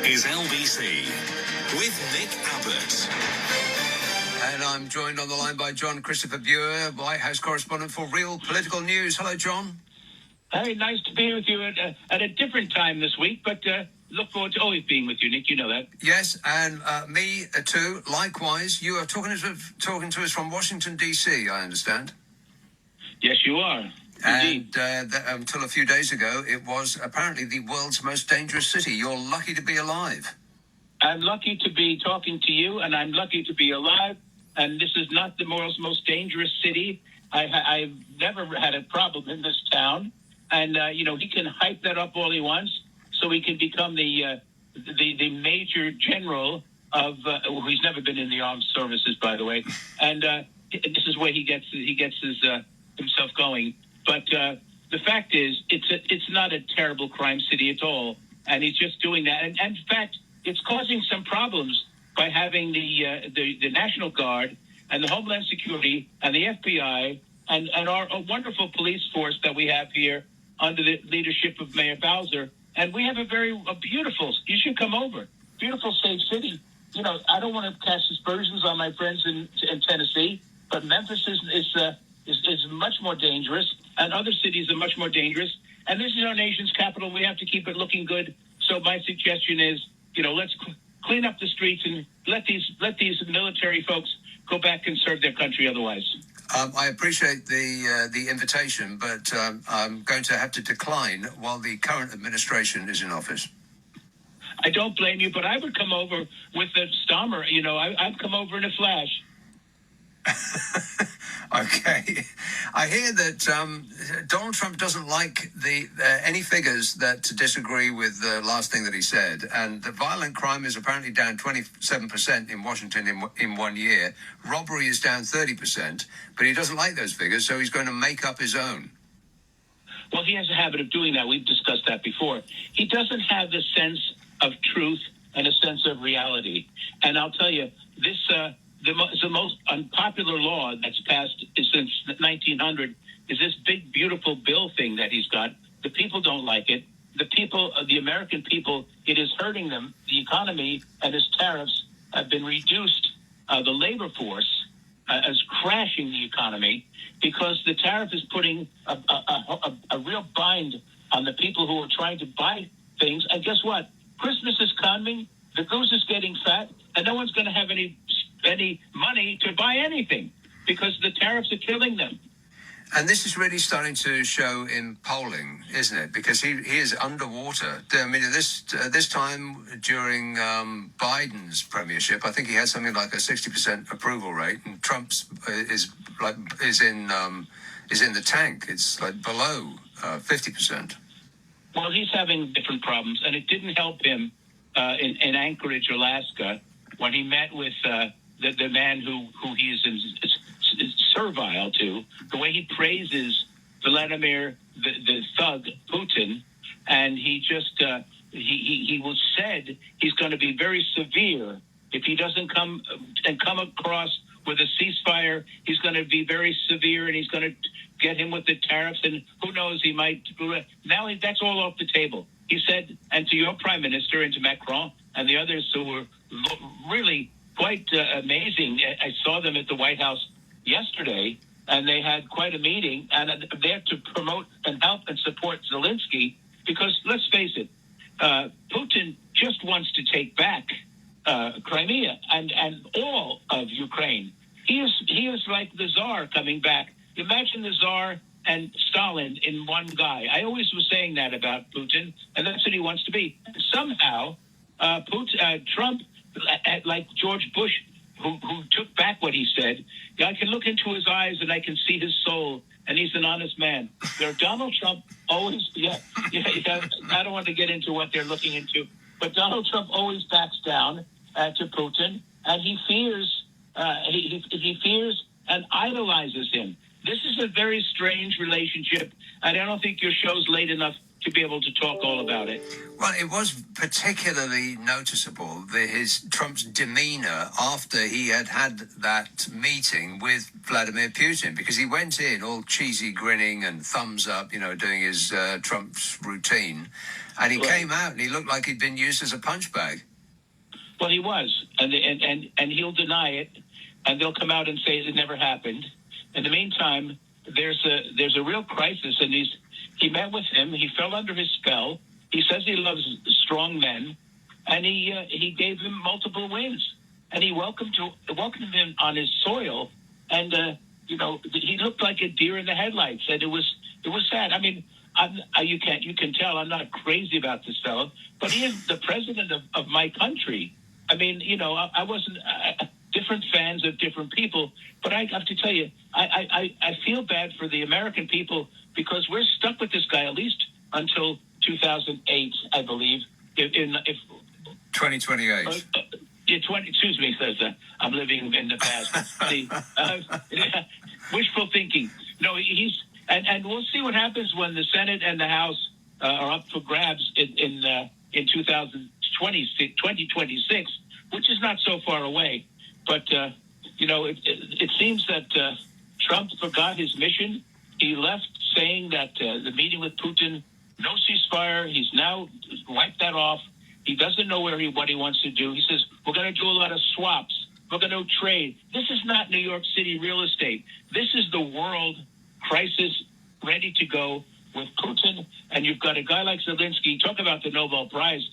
is LBC with Nick Abbot. And I'm joined on the line by Jon-Christopher, White House correspondent for Real Political News. Hello, John. Hey, nice to be with you at a different time this week, but look forward to always being with you, Nick. You know that. Yes, and me too. Likewise, you are talking to us from Washington, D.C., I understand. Yes, you are. And until a few days ago, it was apparently the world's most dangerous city. You're lucky to be alive. I'm lucky to be talking to you, and I'm lucky to be alive. And this is not the world's most dangerous city. I've never had a problem in this town. And, he can hype that up all he wants, so he can become the major general of, he's never been in the armed services, by the way. And this is where he gets his himself going. But the fact is, it's not a terrible crime city at all. And he's just doing that. And in fact, it's causing some problems by having the National Guard and the Homeland Security and the FBI and our wonderful police force that we have here under the leadership of Mayor Bowser. And we have a beautiful, you should come over, beautiful, safe city. I don't want to cast aspersions on my friends in Tennessee, but Memphis is much more dangerous, and other cities are much more dangerous. And this is our nation's capital. We have to keep it looking good. So my suggestion is, let's clean up the streets and let these military folks go back and serve their country otherwise. I appreciate the invitation, but I'm going to have to decline while the current administration is in office. I don't blame you, but I would come over with the Stommer. I'd come over in a flash. Okay. I hear that Donald Trump doesn't like any figures that disagree with the last thing that he said, and that violent crime is apparently down 27% in Washington in 1 year. Robbery is down 30%, but he doesn't like those figures, so he's going to make up his own. Well, he has a habit of doing that. We've discussed that before. He doesn't have the sense of truth and a sense of reality. And I'll tell you, this the most unpopular law that's passed since 1900 is this big, beautiful bill thing that he's got. The people don't like it. The American people, it is hurting them. The economy and his tariffs have been reduced. The labor force is crashing the economy because the tariff is putting a real bind on the people who are trying to buy things. And guess what? Christmas is coming. The goose is getting fat, and no one's going to have any money to buy anything because the tariffs are killing them. And this is really starting to show in polling, isn't it? Because he is underwater. I mean, this time during Biden's premiership, I think he had something like a 60% approval rate, and Trump's is in the tank. It's like below 50%. Well, he's having different problems, and it didn't help him in Anchorage, Alaska, when he met with the man who he is servile to, the way he praises Vladimir, the thug, Putin, and he just, he was said he's going to be very severe if he doesn't come across with a ceasefire. He's going to be very severe, and he's going to get him with the tariffs, and who knows, he might. Now that's all off the table. He said, and to your prime minister and to Macron and the others who were really quite amazing. I saw them at the White House yesterday, and they had quite a meeting, and they're to promote and help and support Zelensky because, let's face it, Putin just wants to take back Crimea and all of Ukraine. He is like the Tsar coming back. Imagine the Tsar and Stalin in one guy. I always was saying that about Putin, and that's what he wants to be. Somehow, Trump, like George Bush, who took back what he said, I can look into his eyes and I can see his soul, and he's an honest man. Donald Trump always, I don't want to get into what they're looking into, but Donald Trump always backs down to Putin, and he fears, he fears and idolizes him. This is a very strange relationship, and I don't think your show's late enough to be able to talk all about it. Well, it was particularly noticeable, Trump's demeanor after he had that meeting with Vladimir Putin, because he went in all cheesy, grinning and thumbs up, doing his Trump's routine. And he Right. came out and he looked like he'd been used as a punch bag. Well, he was, and he'll deny it, and they'll come out and say it never happened. In the meantime, there's a real crisis, and he met with him. He fell under his spell. He says he loves strong men, and he gave him multiple wins, and he welcomed him on his soil, and he looked like a deer in the headlights, and it was sad. I mean, you can tell I'm not crazy about this fellow, but he is the president of my country. I mean, I wasn't different fans of different people, but I have to tell you, I feel bad for the American people because we're stuck with this guy at least until 2008, I believe. If 2028. Excuse me, says I'm living in the past. See, wishful thinking. No, and we'll see what happens when the Senate and the House are up for grabs in 2026, which is not so far away. But it seems that Trump forgot his mission. He left saying that the meeting with Putin, no ceasefire. He's now wiped that off. He doesn't know what he wants to do. He says, we're going to do a lot of swaps. We're going to trade. This is not New York City real estate. This is the world crisis ready to go with Putin. And you've got a guy like Zelensky. Talk about the Nobel Prize.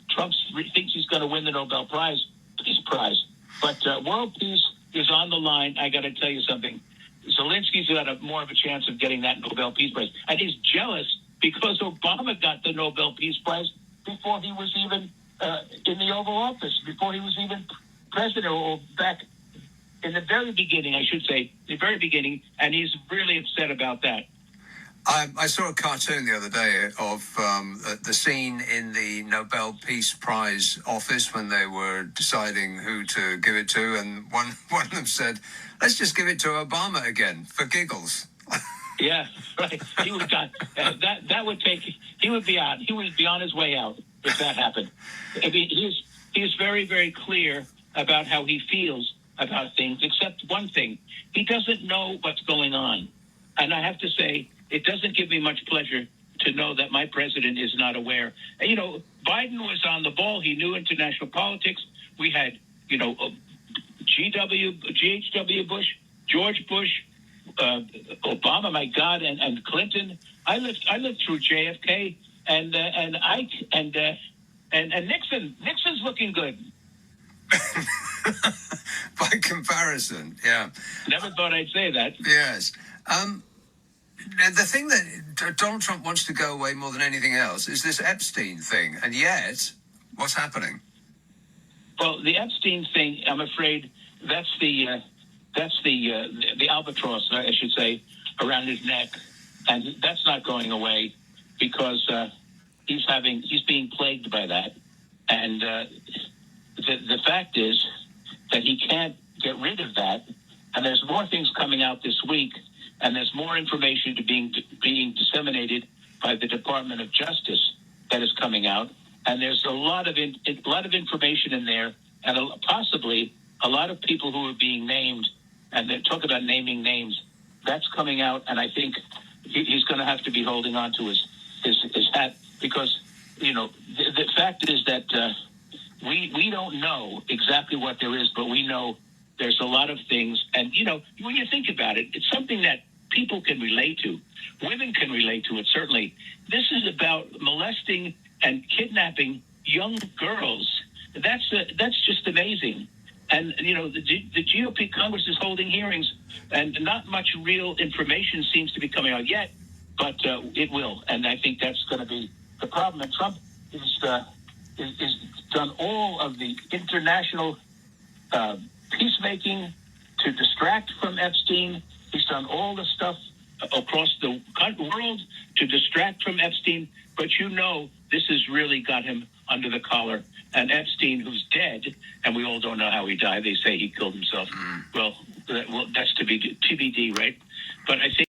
Trump thinks he's going to win the Nobel Peace Prize. But world peace is on the line. I got to tell you something. Zelensky's got more of a chance of getting that Nobel Peace Prize. And he's jealous because Obama got the Nobel Peace Prize before he was even in the Oval Office, before he was even president, or back in the very beginning, I should say, the very beginning, and he's really upset about that. I saw a cartoon the other day of the scene in the Nobel Peace Prize office when they were deciding who to give it to, and one of them said, let's just give it to Obama again, for giggles. Yeah, right. He would that would take. He would be out. He would be on his way out if that happened. I mean, he's very, very clear about how he feels about things. Except one thing, he doesn't know what's going on, and I have to say, it doesn't give me much pleasure to know that my president is not aware. And, Biden was on the ball. He knew international politics. We had, G.W. Bush, George Bush. Obama, my God, and Clinton. I lived through JFK and Ike and Nixon. Nixon's looking good. By comparison, yeah. Never thought I'd say that. Yes. The thing that Donald Trump wants to go away more than anything else is this Epstein thing, and yet, what's happening? Well, the Epstein thing, I'm afraid that's the albatross, I should say, around his neck, and that's not going away because he's being plagued by that, and the fact is that he can't get rid of that, and there's more things coming out this week, and there's more information being disseminated by the Department of Justice that is coming out, and there's a lot of information in there, and possibly a lot of people who are being named. And they talk about naming names. That's coming out, and I think he's going to have to be holding on to his hat because, the fact is that we don't know exactly what there is, but we know there's a lot of things. And, when you think about it, it's something that people can relate to. Women can relate to it, certainly. This is about molesting and kidnapping young girls. That's just amazing. And, the GOP Congress is holding hearings, and not much real information seems to be coming out yet, but it will. And I think that's going to be the problem. And Trump is done all of the international peacemaking to distract from Epstein. He's done all the stuff across the world to distract from Epstein. But this has really got him under the collar. And Epstein, who's dead, and we all don't know how he died. They say he killed himself. Well, that's to be TBD, right? But I think